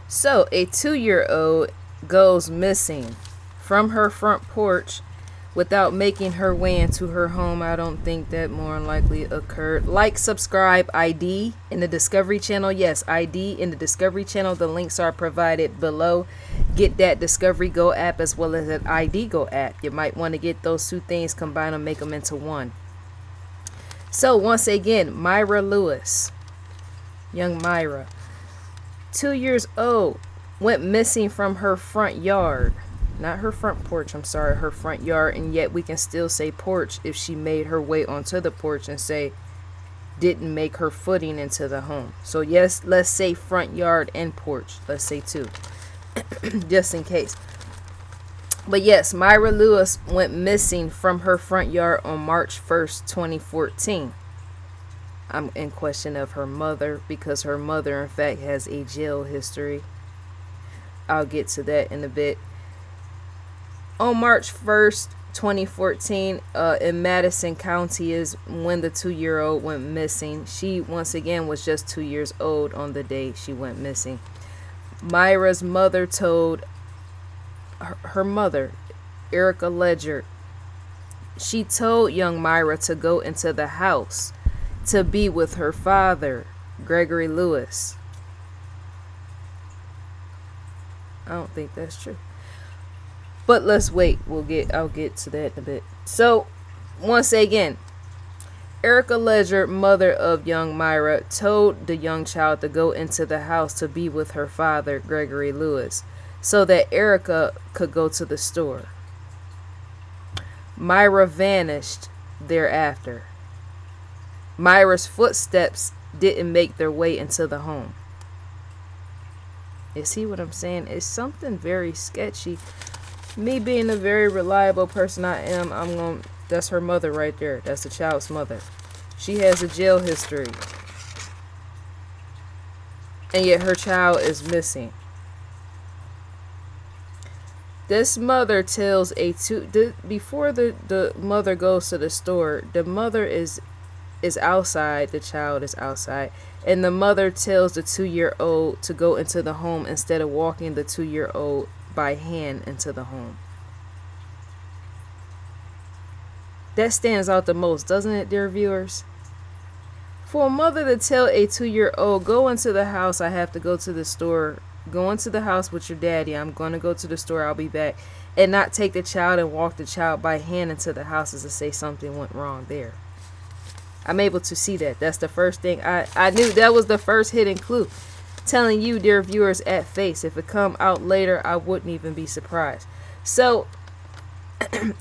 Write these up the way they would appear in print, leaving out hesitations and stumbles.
So, a 2-year-old goes missing from her front porch without making her way into her home. I don't think that more than likely occurred. Like, subscribe, ID in the Discovery Channel. Yes, ID in the Discovery Channel. The links are provided below. Get that Discovery Go app as well as that ID Go app. You might want to get those two things, combine them, make them into one. So, once again, Myra Lewis, young Myra, 2 years old, went missing from her front yard. Not her front porch, I'm sorry, her front yard. And yet we can still say porch if she made her way onto the porch and say didn't make her footing into the home. So yes, let's say front yard and porch. Let's say two. Just in case. But yes, Myra Lewis went missing from her front yard on March 1st, 2014. I'm in question of her mother because her mother, in fact, has a jail history. I'll get to that in a bit. On March 1st, 2014, in Madison County is when the 2-year-old went missing. She, once again, was just 2 years old on the day she went missing. Myra's mother told her mother, Erica Ledger, she told young Myra to go into the house to be with her father, Gregory Lewis. I don't think that's true. But let's wait. I'll get to that in a bit. So, once again, Erica Ledger, mother of young Myra, told the young child to go into the house to be with her father, Gregory Lewis, so that Erica could go to the store. Myra vanished thereafter. Myra's footsteps didn't make their way into the home. You see what I'm saying? It's something very sketchy. Me being a very reliable person I am, that's her mother right there. That's the child's mother. She has a jail history. And yet her child is missing. This mother tells before the mother goes to the store, the mother is outside, the child is outside, and the mother tells the 2-year-old to go into the home instead of walking the 2-year-old by hand into the home. That stands out the most, doesn't it, dear viewers? For a mother to tell a 2-year-old, go into the house, I have to go to the store, go into the house with your daddy, I'm going to go to the store, I'll be back, and not take the child and walk the child by hand into the house is to say something went wrong there. I'm able to see that. That's the first thing. I knew that was the first hidden clue. Telling you, dear viewers, at face. If it come out later, I wouldn't even be surprised. So,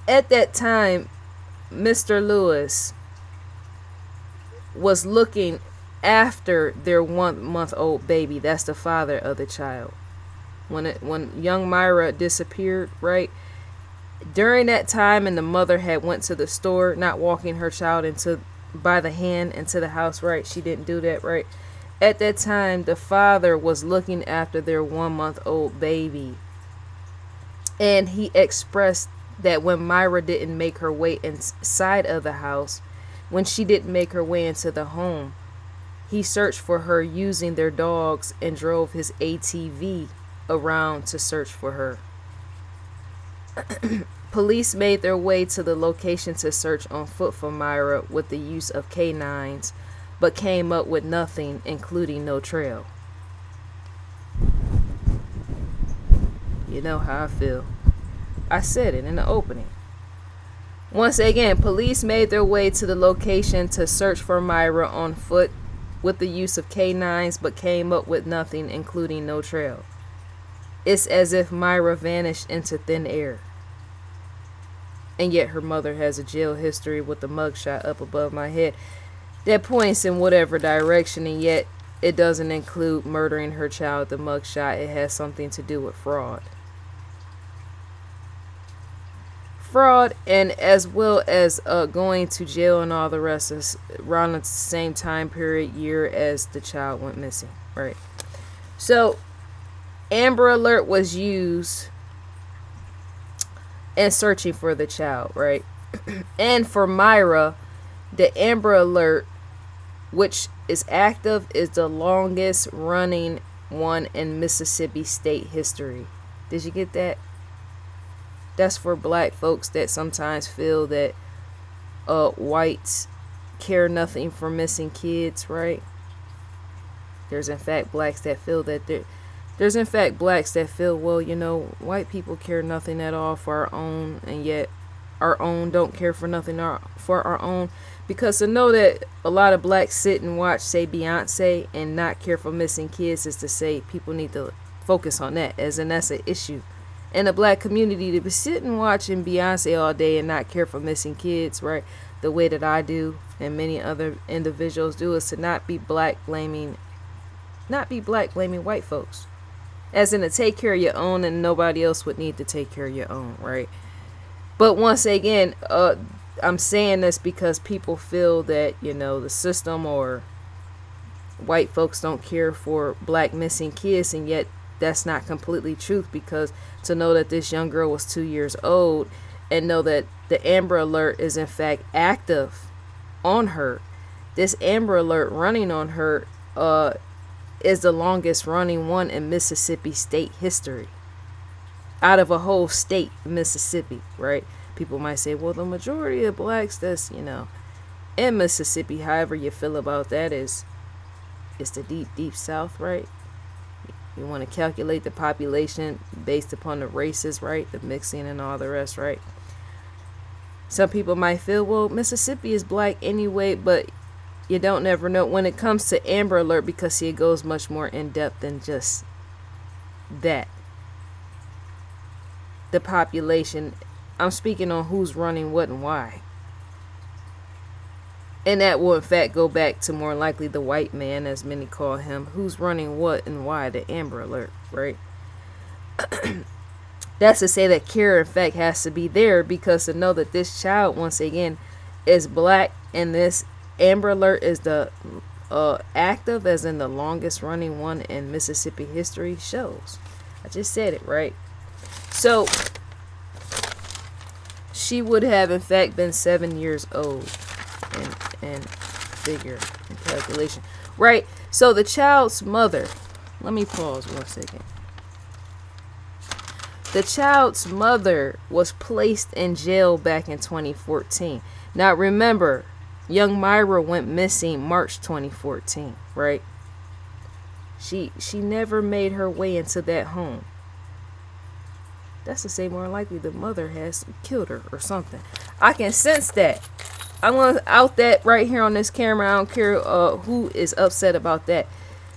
at that time, Mr. Lewis was looking after their 1-month-old baby. That's the father of the child. When young Myra disappeared, right? During that time, and the mother had went to the store, not walking her child by the hand into the house, right? She didn't do that, right? At that time, the father was looking after their 1-month-old baby. And he expressed that when Myra didn't make her way inside of the house, when she didn't make her way into the home, he searched for her using their dogs and drove his ATV around to search for her. Police made their way to the location to search on foot for Myra with the use of canines, but came up with nothing, including no trail. You know how I feel. I said it in the opening. Once again, police made their way to the location to search for Myra on foot with the use of canines, but came up with nothing, including no trail. It's as if Myra vanished into thin air. And yet her mother has a jail history with the mugshot up above my head that points in whatever direction, and yet it doesn't include murdering her child, the mugshot. It has something to do with fraud. Fraud, and as well as going to jail and all the rest is around the same time period, year as the child went missing, right? So, Amber Alert was used in searching for the child, right? And for Myra, the Amber Alert, which is active, is the longest running one in Mississippi state history. Did you get that? That's for black folks that sometimes feel that whites care nothing for missing kids, right? There's in fact blacks that feel that there's in fact blacks that feel, well, white people care nothing at all for our own, and yet our own don't care for nothing for our own. Because to know that a lot of blacks sit and watch, say, Beyonce and not care for missing kids is to say people need to focus on that, as in that's an issue in the black community. To be sitting watching Beyonce all day and not care for missing kids, right, the way that I do and many other individuals do, is to not be black blaming white folks, as in to take care of your own, and nobody else would need to take care of your own, right? But once again, I'm saying this because people feel that, the system or white folks don't care for black missing kids, and yet that's not completely truth. Because to know that this young girl was 2 years old and know that the Amber Alert is in fact active on her, this Amber Alert running on her is the longest running one in Mississippi state history. Out of a whole state, Mississippi, right? People might say, well, the majority of blacks that's, in Mississippi, however you feel about that, is the deep, deep South, right? You want to calculate the population based upon the races, right? The mixing and all the rest, right? Some people might feel, well, Mississippi is black anyway, but you don't never know when it comes to Amber Alert, because see, it goes much more in depth than just that. The population, I'm speaking on who's running what and why. And that will in fact go back to more likely the white man, as many call him, who's running what and why, the Amber Alert, right? That's to say that care in fact has to be there, because to know that this child, once again, is black, and this Amber Alert is the active, as in the longest running one in Mississippi history, shows. I just said it, right? So she would have in fact been 7 years old in figure and calculation, right? So the child's mother, let me pause 1 second. The child's mother was placed in jail back in 2014. Now remember, young Myra went missing March 2014, right? She never made her way into that home. That's to say, more likely the mother has killed her or something. I can sense that. I'm going to out that right here on this camera. I don't care who is upset about that.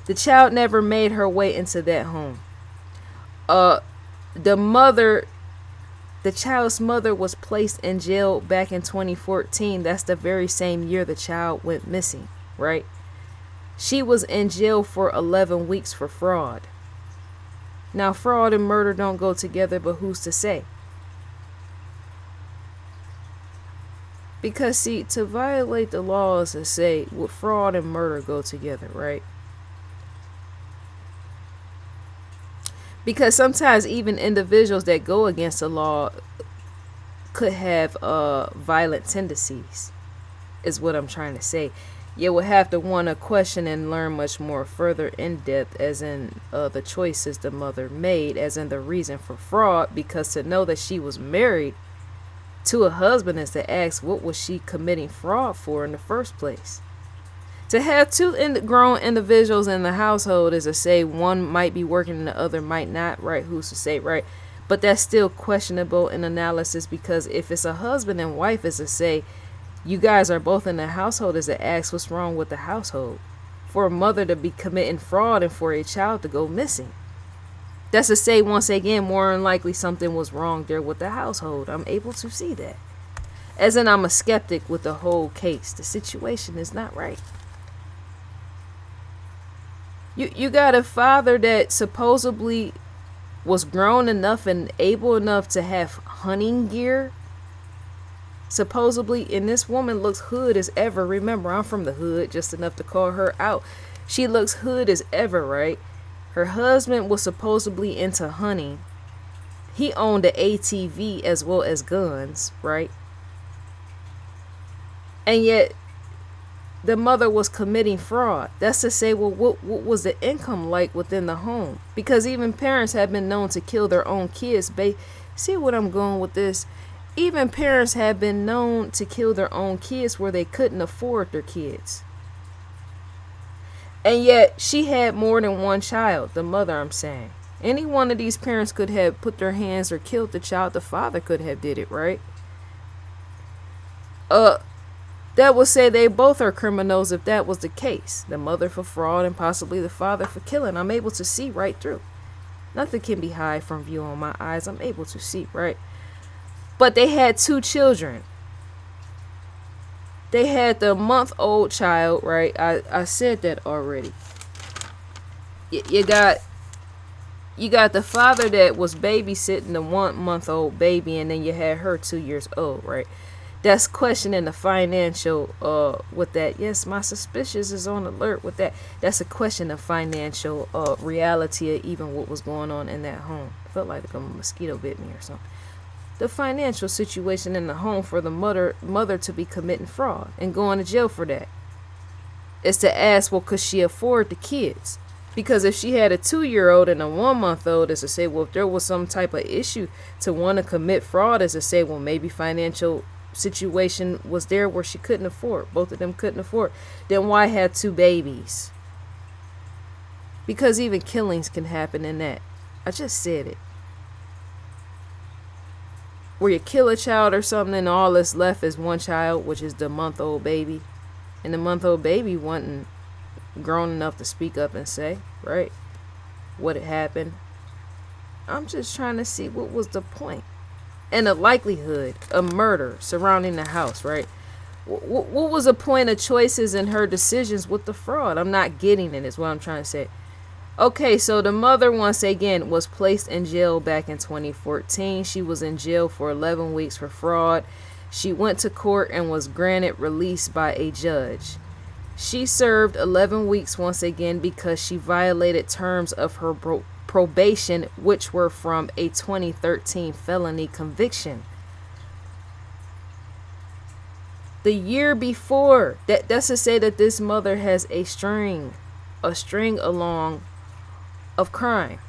The child never made her way into that home. The child's mother was placed in jail back in 2014. That's the very same year the child went missing, right? She was in jail for 11 weeks for fraud. Now, fraud and murder don't go together, but who's to say? Because, see, to violate the laws and say, would fraud and murder go together, right? Because sometimes even individuals that go against the law could have violent tendencies, is what I'm trying to say. You will have to want to question and learn much more further in depth, as in the choices the mother made, as in the reason for fraud. Because to know that she was married to a husband is to ask, what was she committing fraud for in the first place? To have two grown individuals in the household is to say one might be working and the other might not, right? Who's to say, right? But that's still questionable in analysis, because if it's a husband and wife, is to say you guys are both in the household, is to ask what's wrong with the household for a mother to be committing fraud and for a child to go missing. That's to say, once again, more than likely something was wrong there with the household. I'm able to see that. As in, I'm a skeptic with the whole case. The situation is not right. You got a father that supposedly was grown enough and able enough to have hunting gear. Supposedly, and this woman looks hood as ever. Remember, I'm from the hood, just enough to call her out. She looks hood as ever, right? Her husband was supposedly into hunting. He owned an ATV as well as guns, right? And yet, the mother was committing fraud. That's to say, well, what was the income like within the home? Because even parents have been known to kill their own kids. See what I'm going with this? Even parents have been known to kill their own kids where they couldn't afford their kids. And yet she had more than one child, the mother, I'm saying. Any one of these parents could have put their hands or killed the child. The father could have did it, right? That would say they both are criminals if that was the case. The mother for fraud and possibly the father for killing. I'm able to see right through. Nothing can be hid from view on my eyes. I'm able to see, right? But they had 2 children. They had the month-old child, right? I said that already. You got the father that was babysitting the 1-month-old baby, and then you had her 2 years old, right? That's questioning the financial with that. Yes, my suspicious is on alert with that. That's a question of financial reality of even what was going on in that home. Felt like a mosquito bit me or something. The financial situation in the home for the mother to be committing fraud and going to jail for that. Is to ask, well, could she afford the kids? Because if she had a 2-year-old and a 1-month-old, is to say, well, if there was some type of issue to want to commit fraud, is to say, well, maybe financial situation was there where she couldn't afford. Both of them couldn't afford. Then why have 2 babies? Because even killings can happen in that. I just said it. Where you kill a child or something and all that's left is one child, which is the month-old baby. And the month-old baby wasn't grown enough to speak up and say, right, what had happened. I'm just trying to see what was the point. And the likelihood of murder surrounding the house, right? What was the point of choices in her decisions with the fraud? I'm not getting it, is what I'm trying to say. Okay, so the mother, once again, was placed in jail back in 2014. She was in jail for 11 weeks for fraud. She went to court and was granted release by a judge. She served 11 weeks once again because she violated terms of her probation, which were from a 2013 felony conviction. The year before, that's to say that this mother has a string along of crime.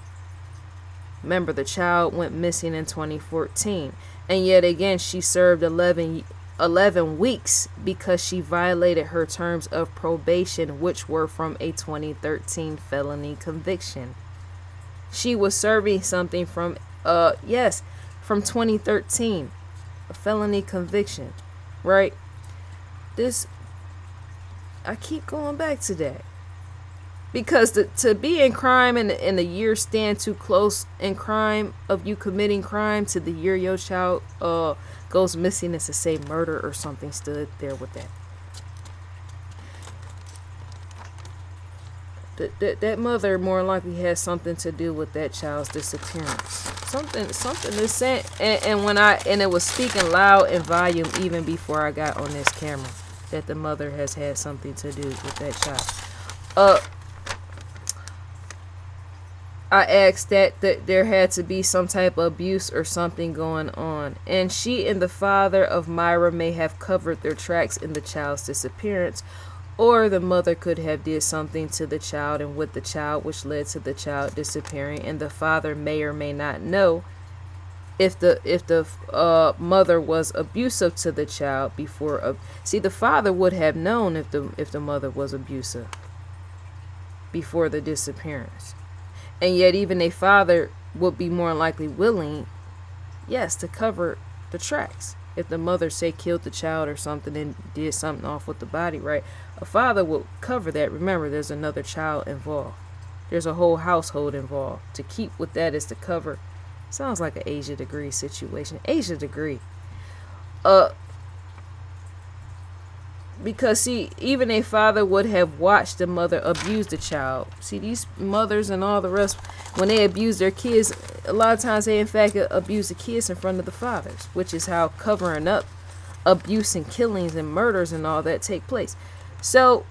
Remember, the child went missing in 2014, and yet again she served 11 weeks because she violated her terms of probation, which were from a 2013 felony conviction. She was serving something from 2013, a felony conviction, right? I keep going back to that. Because to be in crime and the year stand too close in crime of you committing crime to the year your child goes missing, is to say murder or something stood there with that. That mother more likely has something to do with that child's disappearance. Something is saying, and it was speaking loud in volume even before I got on this camera, that the mother has had something to do with that child. I asked that there had to be some type of abuse or something going on. And she and the father of Myra may have covered their tracks in the child's disappearance. Or the mother could have did something to the child and with the child which led to the child disappearing. And the father may or may not know if the mother was abusive to the child before. See, the father would have known if the mother was abusive before the disappearance. And yet even a father would be more likely willing, yes, to cover the tracks. If the mother, say, killed the child or something and did something off with the body, right? A father would cover that. Remember, there's another child involved. There's a whole household involved. To keep with that is to cover. Sounds like an Asia degree situation. Asia degree. Because, see, even a father would have watched the mother abuse the child. See, these mothers and all the rest, when they abuse their kids, a lot of times they, in fact, abuse the kids in front of the fathers, which is how covering up abuse and killings and murders and all that take place. So,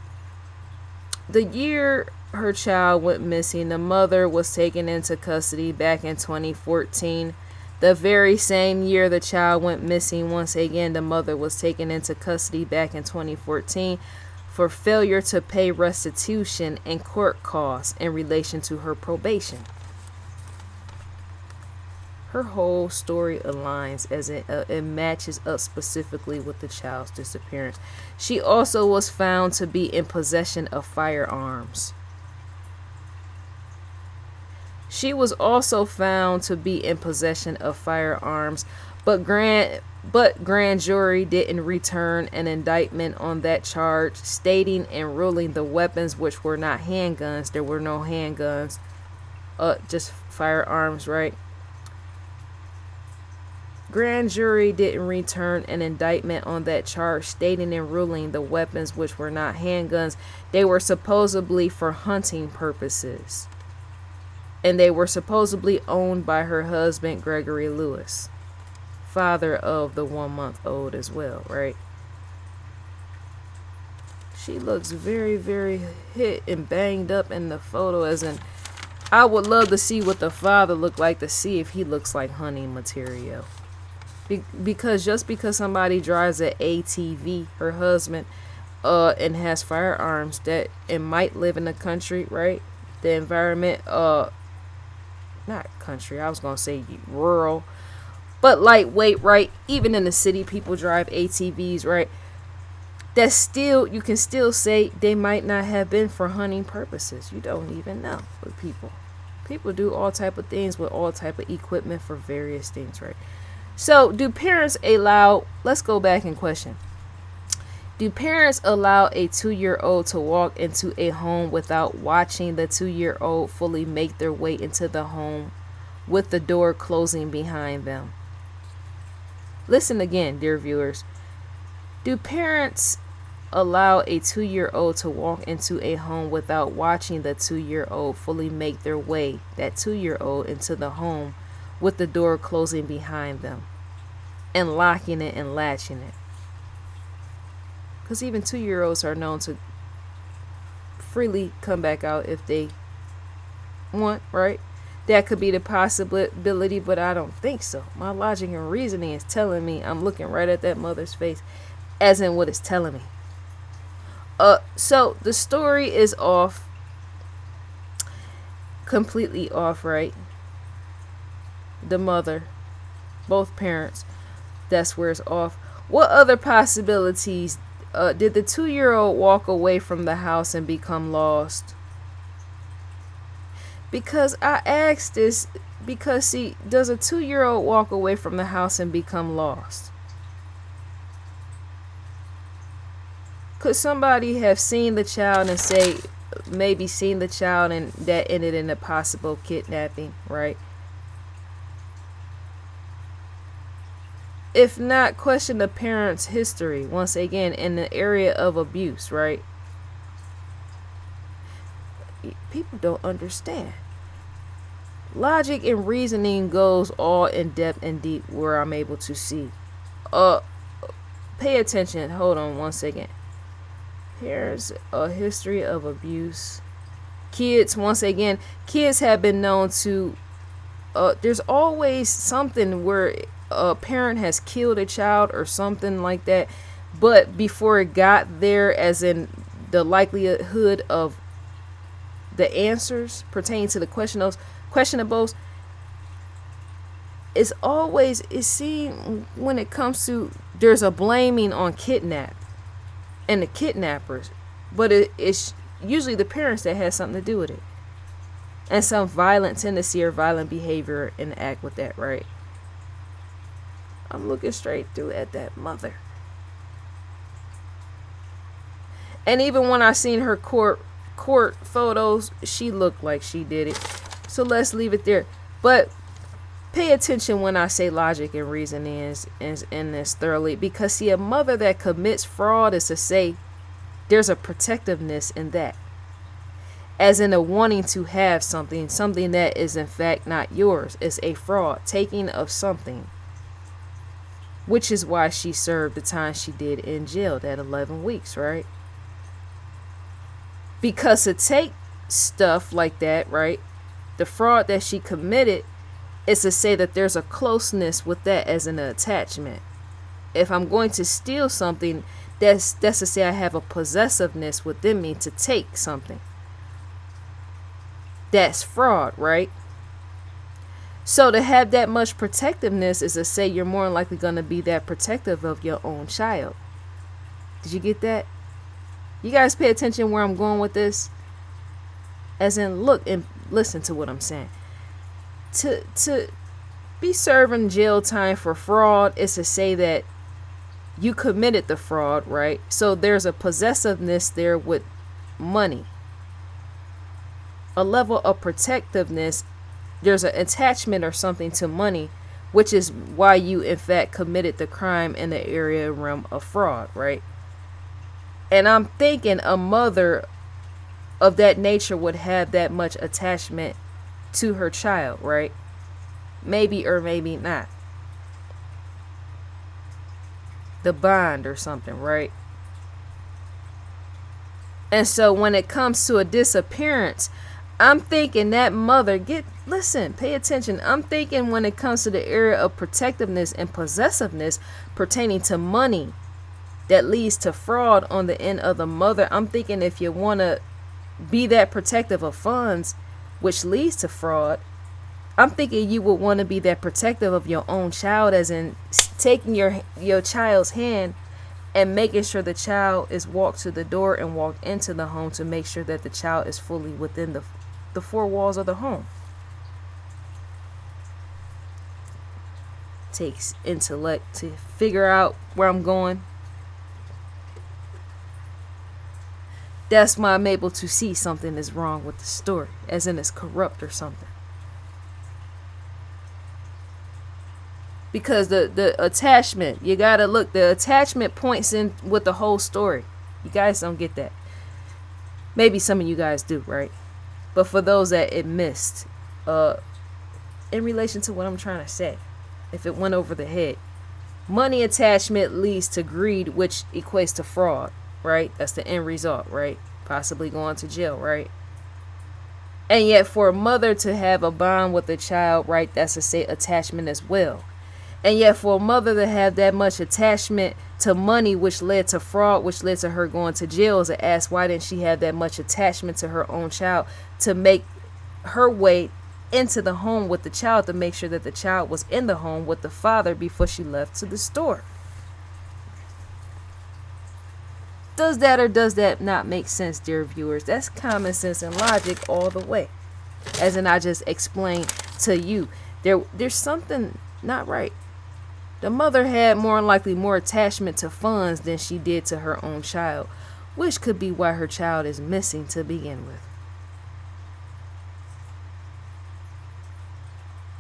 the year her child went missing, the mother was taken into custody back in 2014. The very same year the child went missing, once again, the mother was taken into custody back in 2014 for failure to pay restitution and court costs in relation to her probation. Her whole story aligns as it matches up specifically with the child's disappearance. She also was found to be in possession of firearms. She was also found to be in possession of firearms, but grand jury didn't return an indictment on that charge, stating and ruling the weapons, which were not handguns. There were no handguns, just firearms, right? Grand jury didn't return an indictment on that charge, stating and ruling the weapons, which were not handguns. They were supposedly for hunting purposes. And they were supposedly owned by her husband, Gregory Lewis, father of the 1-month-old as well, right? She looks very, very hit and banged up in the photo, as in, I would love to see what the father looked like, to see if he looks like hunting material. Because just because somebody drives an ATV, her husband, and has firearms, that it might live in the country, right? The environment, not country, I was gonna say rural, but lightweight, right? Even in the city, people drive ATVs, right? That's still, you can still say they might not have been for hunting purposes. You don't even know with people. People do all type of things with all type of equipment for various things, right? So do parents allow, let's go back and question. Do parents allow a 2-year-old to walk into a home without watching the 2-year-old fully make their way into the home with the door closing behind them? Listen again, dear viewers. Do parents allow a 2-year-old to walk into a home without watching the 2-year-old fully make their way, that 2-year-old, into the home with the door closing behind them and locking it and latching it? Because even 2-year-olds are known to freely come back out if they want, right? That could be the possibility, but I don't think so. My logic and reasoning is telling me, I'm looking right at that mother's face, as in what it's telling me. So the story is off, completely off, right? The mother, both parents, that's where it's off. What other possibilities? Did the 2-year-old walk away from the house and become lost? Because I asked this, because see, does a 2-year-old walk away from the house and become lost? Could somebody have seen the child and say, maybe seen the child and that ended in a possible kidnapping, right? If not, question the parents' history, once again, in the area of abuse, right? People don't understand. Logic and reasoning goes all in depth and deep where I'm able to see. Pay attention. Hold on one second. Here's a history of abuse. Kids, once again, kids have been known to, there's always something where a parent has killed a child or something like that, but before it got there, as in the likelihood of the answers pertaining to the questionables, it's always, it seems, when it comes to, there's a blaming on kidnap and the kidnappers, but it's usually the parents that has something to do with it, and some violent tendency or violent behavior in the act with that, right? I'm looking straight through at that mother. And even when I seen her court photos, she looked like she did it. So let's leave it there. But pay attention when I say logic and reasoning is in this thoroughly. Because see, a mother that commits fraud is to say there's a protectiveness in that. As in a wanting to have something that is in fact not yours. It's a fraud, taking of something. Which is why she served the time she did in jail, that 11 weeks, right? Because to take stuff like that, right? The fraud that she committed is to say that there's a closeness with that as an attachment. If I'm going to steal something, That's to say I have a possessiveness within me to take something. That's fraud, right? So to have that much protectiveness is to say you're more likely going to be that protective of your own child. Did you get that? You guys pay attention where I'm going with this? As in, look and listen to what I'm saying. To be serving jail time for fraud is to say that you committed the fraud, right? So there's a possessiveness there with money. A level of protectiveness. There's an attachment or something to money, which is why you in fact committed the crime in the area realm of fraud, right? And I'm thinking a mother of that nature would have that much attachment to her child, right? Maybe or maybe not. The bond or something, right? And so when it comes to a disappearance, I'm thinking that mother, listen, pay attention. I'm thinking when it comes to the area of protectiveness and possessiveness pertaining to money that leads to fraud on the end of the mother, I'm thinking if you want to be that protective of funds, which leads to fraud, I'm thinking you would want to be that protective of your own child, as in taking your child's hand and making sure the child is walked to the door and walked into the home to make sure that the child is fully within the four walls of the home. Takes intellect to figure out where I'm going. That's why I'm able to see something is wrong with the story, as in it's corrupt or something. Because the attachment, you gotta look, the attachment points in with the whole story. You guys don't get that. Maybe some of you guys do, right? But for those that it missed, in relation to what I'm trying to say, if it went over the head, money attachment leads to greed, which equates to fraud, right? That's the end result, right? Possibly going to jail, right? And yet for a mother to have a bond with a child, right, that's to say attachment as well. And yet for a mother to have that much attachment to money, which led to fraud, which led to her going to jail, is to ask why didn't she have that much attachment to her own child to make her way into the home with the child, to make sure that the child was in the home with the father before she left to the store. Does that or does that not make sense, dear viewers? That's common sense and logic all the way. As in I just explained to you, there's something not right. The mother had more likely more attachment to funds than she did to her own child, which could be why her child is missing to begin with.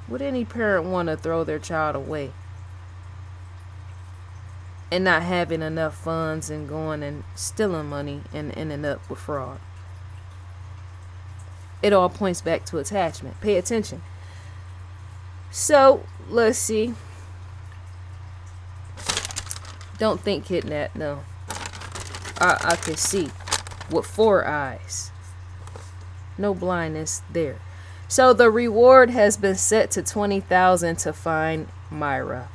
Would any parent want to throw their child away and not having enough funds and going and stealing money and ending up with fraud? It all points back to attachment. Pay attention. So, let's see. Don't think kidnap, no. I can see with 4 eyes. No blindness there. So the reward has been set to $20,000 to find Myra.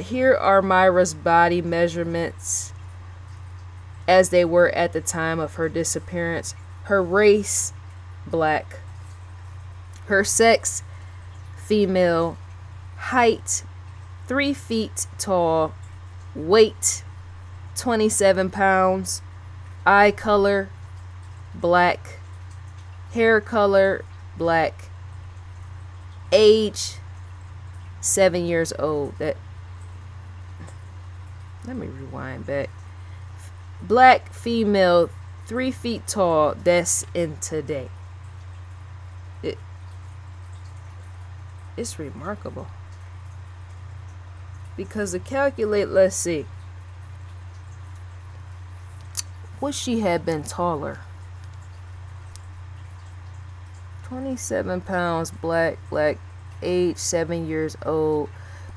Here are Myra's body measurements as they were at the time of her disappearance. Her race, black. Her sex, female. Height, 3 feet tall. Weight, 27 pounds. Eye color, black. Hair color, black. Age, 7 years old. Let me rewind back. Black female, 3 feet tall. That's in today. It's remarkable. Because to calculate, let's see. Would she have been taller? 27 pounds, black, age 7 years old,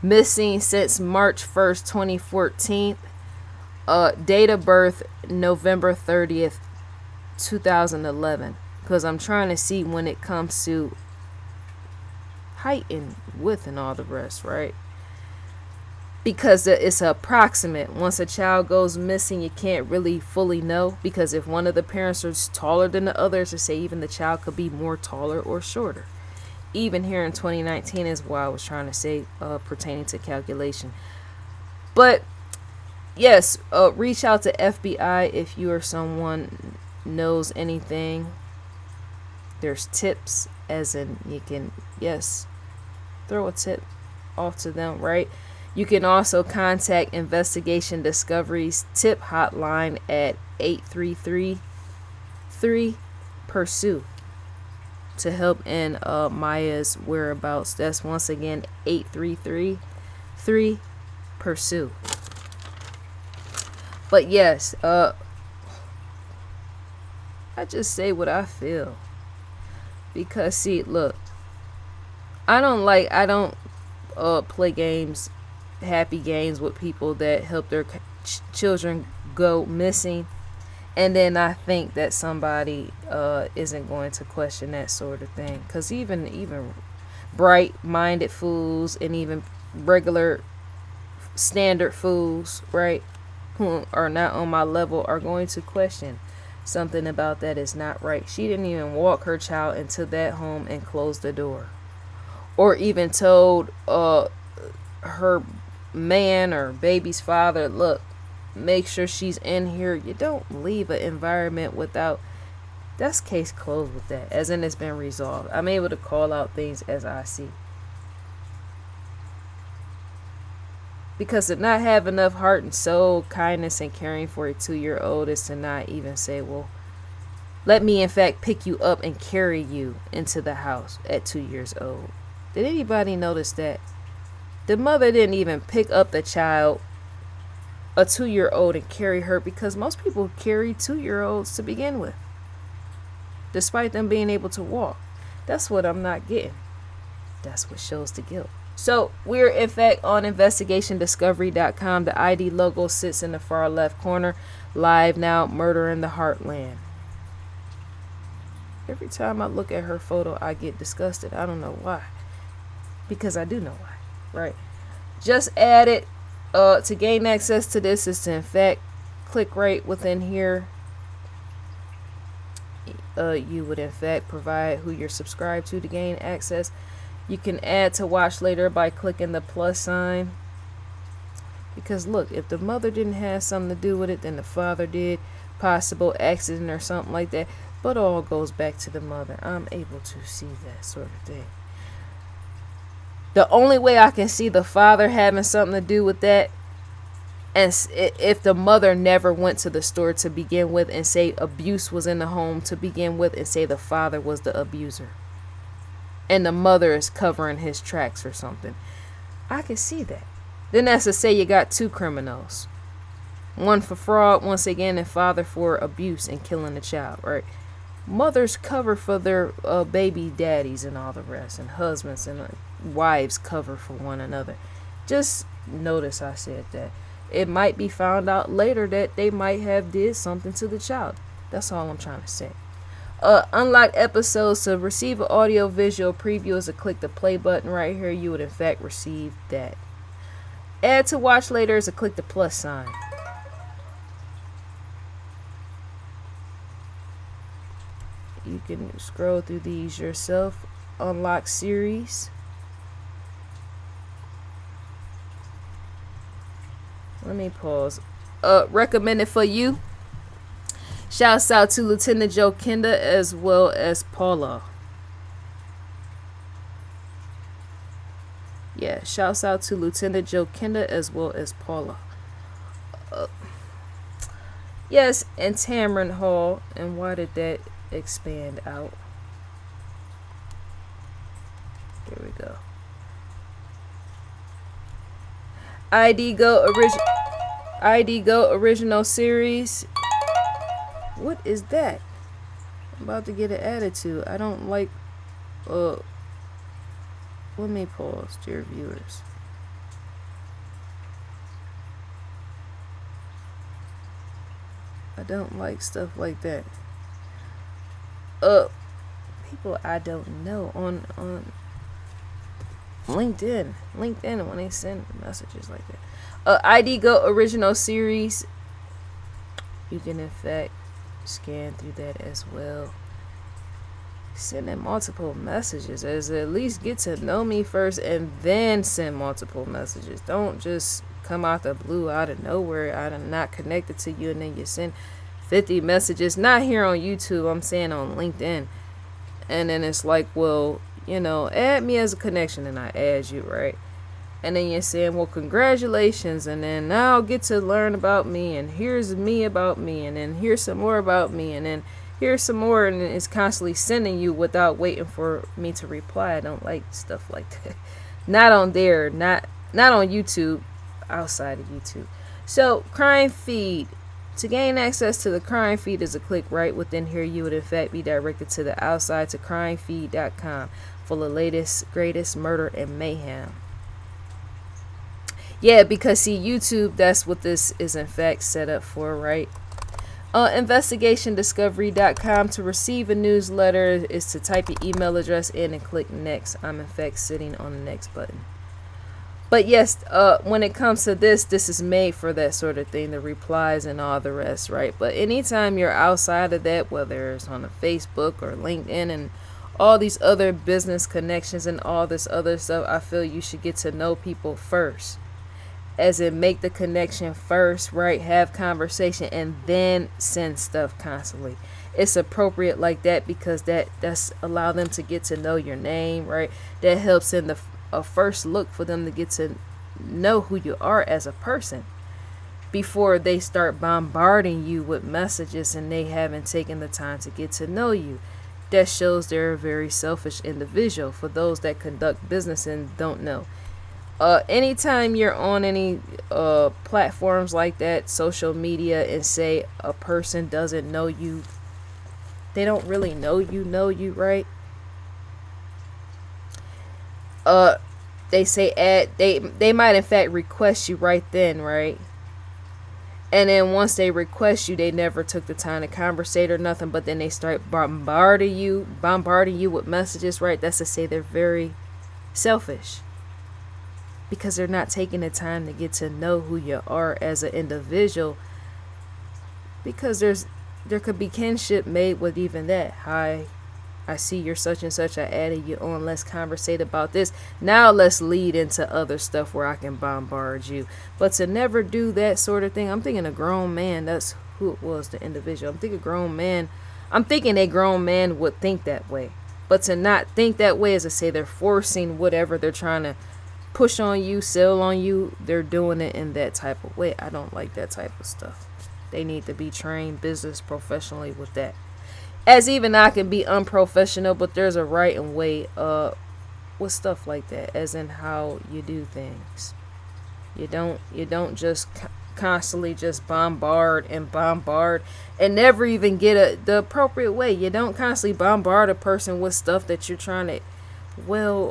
missing since March 1st, 2014. Date of birth November 30th, 2011. Because I'm trying to see when it comes to height and width and all the rest, right? because it's approximate. Once a child goes missing, you can't really fully know, because if one of the parents is taller than the others, or say even the child could be more taller or shorter. Even here in 2019 is what I was trying to say, pertaining to calculation. But yes, reach out to FBI if you or someone knows anything. There's tips, as in you can, yes, throw a tip off to them, right? You can also contact Investigation Discovery's tip hotline at 833-3-PURSUE to help in Maya's whereabouts. That's once again 833-3-PURSUE. But yes, I just say what I feel. Because see, look, I don't play games, happy games with people that help their children go missing, and then I think that somebody isn't going to question that sort of thing. Because even bright-minded fools and even regular standard fools, right, who are not on my level, are going to question something about that is not right. She didn't even walk her child into that home and close the door, or even told her man or baby's father, look, make sure she's in here. You don't leave an environment without, that's case closed with that, as in it's been resolved. I'm able to call out things as I see. Because to not have enough heart and soul, kindness, and caring for a 2-year-old is to not even say, well, let me in fact pick you up and carry you into the house at 2 years old. Did anybody notice that? The mother didn't even pick up the child, a 2-year-old, and carry her, because most people carry 2-year-olds to begin with, despite them being able to walk. That's what I'm not getting. That's what shows the guilt. So we're in fact on investigationdiscovery.com. The ID logo sits in the far left corner. Live now, Murder in the Heartland. Every time I look at her photo, I get disgusted. I don't know why. Because I do know why, right? Just add it to gain access to this is to in fact click right within here. You would in fact provide who you're subscribed to gain access. You can add to watch later by clicking the plus sign. Because look, if the mother didn't have something to do with it, then the father did. Possible accident or something like that. But all goes back to the mother. I'm able to see that sort of thing. The only way I can see the father having something to do with that, and if the mother never went to the store to begin with, and say abuse was in the home to begin with, and say the father was the abuser, and the mother is covering his tracks or something, I can see that. Then that's to say you got two criminals. One for fraud, once again, and father for abuse and killing the child, right? Mothers cover for their baby daddies and all the rest, and husbands and wives cover for one another. Just notice I said that. It might be found out later that they might have did something to the child. That's all I'm trying to say. Unlock episodes to receive an audio visual preview is to click the play button right here. You would in fact receive that. Add to watch later is to click the plus sign. You can scroll through these yourself. Unlock series. Let me pause. Recommended for you. Shouts out to Lieutenant Joe Kenda as well as Paula. Yeah, shouts out to Lieutenant Joe Kenda as well as Paula. Yes, and Tamron Hall. And why did that expand out? There we go. ID Go original series. What is that? I'm about to get an attitude. I don't like let me pause, dear viewers. I don't like stuff like that. People I don't know on LinkedIn when they send messages like that. ID Go original series, you can in fact scan through that as well. Sending multiple messages as at least get to know me first and then send multiple messages. Don't just come out the blue, out of nowhere, I'm not connected to you, and then you send 50 messages. Not here on YouTube, I'm saying on LinkedIn. And then it's like, well, add me as a connection, and I add you, right? And then you're saying, well, congratulations, and then now get to learn about me, and here's me about me, and then here's some more about me, and then here's some more, and it's constantly sending you without waiting for me to reply. I don't like stuff like that. Not on there, not on YouTube, outside of YouTube. So, crime feed. To gain access to the crime feed is a click right within here. You would in fact be directed to the outside to crimefeed.com for the latest, greatest murder and mayhem. Yeah, because see, YouTube, that's what this is in fact set up for, right? Investigationdiscovery.com. To receive a newsletter is to type your email address in and click next. I'm in fact sitting on the next button. But yes, when it comes to this is made for that sort of thing, the replies and all the rest, right? But anytime you're outside of that, whether it's on a Facebook or LinkedIn and all these other business connections and all this other stuff, I feel you should get to know people first. As in, make the connection first, right? Have conversation and then send stuff constantly. It's appropriate like that because that's allow them to get to know your name, right? That helps in a first look for them to get to know who you are as a person before they start bombarding you with messages and they haven't taken the time to get to know you. That shows they're a very selfish individual. For those that conduct business and don't know, anytime you're on any platforms like that, social media, and say a person doesn't know you, they don't really know you, right? They say they might in fact request you right then, right? And then once they request you, they never took the time to conversate or nothing, but then they start bombarding you with messages, right? That's to say they're very selfish because they're not taking the time to get to know who you are as an individual, because there could be kinship made with even that. Hi, I see you're such and such. I added you on. Let's conversate about this. Now let's lead into other stuff where I can bombard you. But to never do that sort of thing, I'm thinking a grown man. That's who it was, the individual. I'm thinking a grown man would think that way. But to not think that way is to say they're forcing whatever they're trying to push on you, sell on you. They're doing it in that type of way. I don't like that type of stuff. They need to be trained business professionally with that. As even I can be unprofessional, but there's a right and way with stuff like that, as in how you do things. You don't just constantly just bombard and never even get the appropriate way. You don't constantly bombard a person with stuff that you're trying to,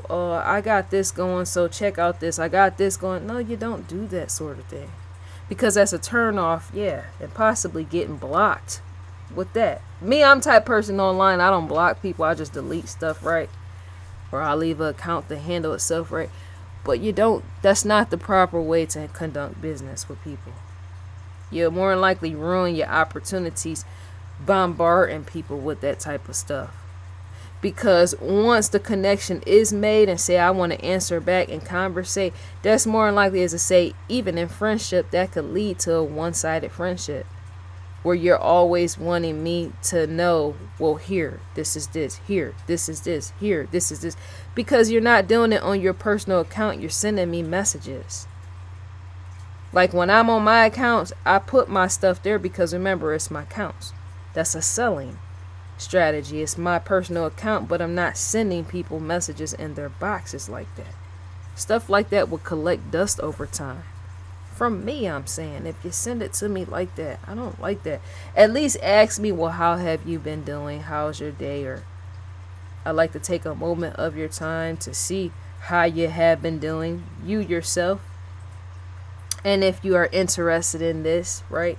I got this going, so check out this. I got this going. No, you don't do that sort of thing, because that's a turn off, yeah, and possibly getting blocked with that. Me, I'm type person online, I don't block people, I just delete stuff, right? Or I leave an account to handle itself, right? But that's not the proper way to conduct business with people. You'll more than likely ruin your opportunities bombarding people with that type of stuff. Because once the connection is made and say I want to answer back and conversate, that's more than likely, as I say, even in friendship, that could lead to a one-sided friendship, where you're always wanting me to know, well, here, this is this, here, this is this, here, this is this. Because you're not doing it on your personal account, you're sending me messages. Like when I'm on my accounts, I put my stuff there because remember, it's my accounts. That's a selling strategy. It's my personal account, but I'm not sending people messages in their boxes like that. Stuff like that will collect dust over time. From me, I'm saying, if you send it to me like that, I don't like that. At least ask me, well, how have you been doing? How's your day? Or I like to take a moment of your time to see how you have been doing, you yourself. And if you are interested in this, right?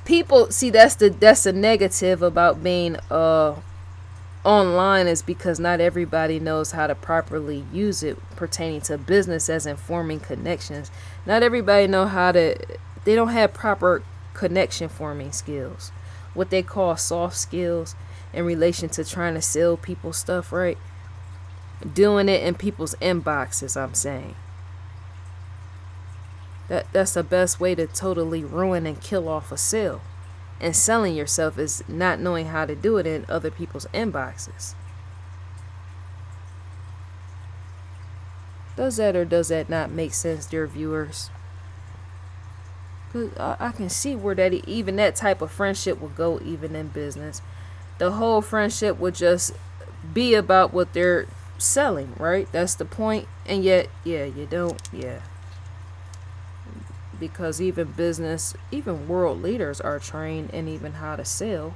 People see, that's the negative about being online is because not everybody knows how to properly use it pertaining to business as in forming connections. Not everybody know how to, they don't have proper connection forming skills, what they call soft skills in relation to trying to sell people stuff, right? Doing it in people's inboxes, I'm saying. That's the best way to totally ruin and kill off a sale. And selling yourself is not knowing how to do it in other people's inboxes. Does that or does that not make sense, dear viewers? 'Cause I can see where that even that type of friendship will go even in business. The whole friendship would just be about what they're selling, right? That's the point. And yet, yeah, you don't, yeah. Because even business, even world leaders are trained in even how to sell.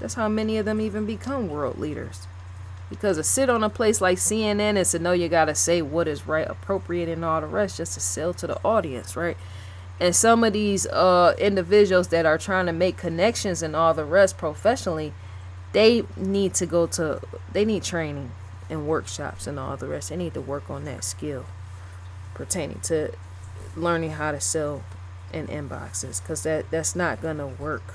That's how many of them even become world leaders. Because to sit on a place like CNN is to know you got to say what is right, appropriate, and all the rest just to sell to the audience, right? And some of these individuals that are trying to make connections and all the rest professionally, they need to go to, they need training and workshops and all the rest. They need to work on that skill pertaining to learning how to sell in inboxes, because that's not going to work.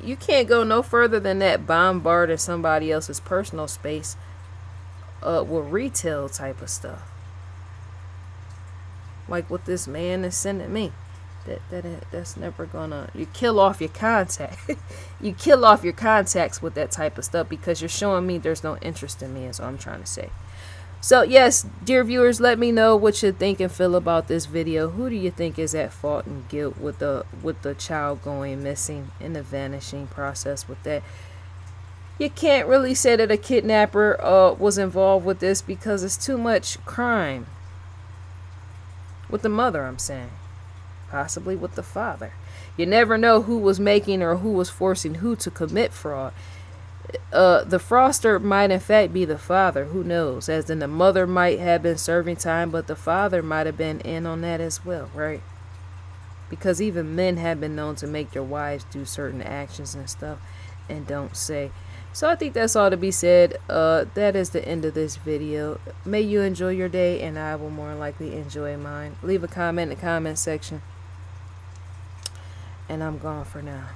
You can't go no further than that bombarding somebody else's personal space with retail type of stuff. Like what this man is sending me. That's never gonna, you kill off your contact. You kill off your contacts with that type of stuff because you're showing me there's no interest in me, is what I'm trying to say. So yes, dear viewers, let me know what you think and feel about this video. Who do you think is at fault and guilt with the child going missing and the vanishing process with that? You can't really say that a kidnapper was involved with this because it's too much crime. With the mother, I'm saying. Possibly with the father. You never know who was making or who was forcing who to commit fraud. The fraudster might in fact be the father, who knows, as in the mother might have been serving time, but the father might have been in on that as well, right? Because even men have been known to make their wives do certain actions and stuff and don't say. So I think that's all to be said. That is the end of this video. May you enjoy your day, and I will more likely enjoy mine. Leave a comment in the comment section, and I'm gone for now.